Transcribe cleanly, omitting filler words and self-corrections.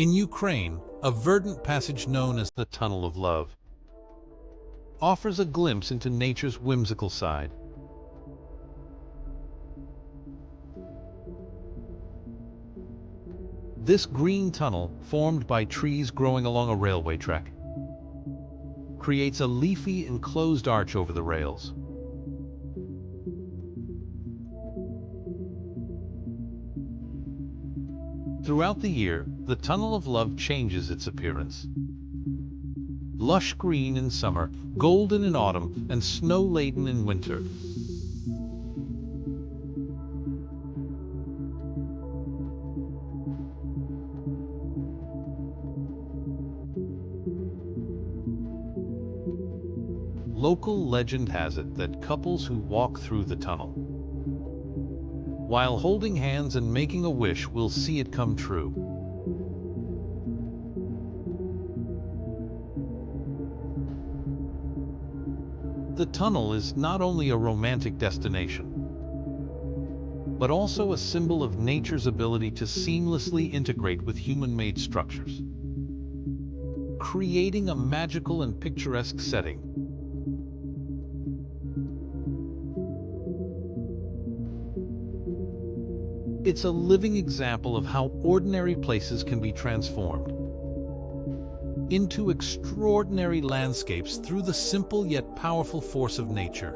In Ukraine, a verdant passage known as the Tunnel of Love offers a glimpse into nature's whimsical side. This green tunnel, formed by trees growing along a railway track, creates a leafy enclosed arch over the rails. Throughout the year, the Tunnel of Love changes its appearance. Lush green in summer, golden in autumn, and snow-laden in winter. Local legend has it that couples who walk through the tunnel, while holding hands and making a wish, will see it come true. The tunnel is not only a romantic destination, but also a symbol of nature's ability to seamlessly integrate with human-made structures, creating a magical and picturesque setting. It's a living example of how ordinary places can be transformed into extraordinary landscapes through the simple yet powerful force of nature.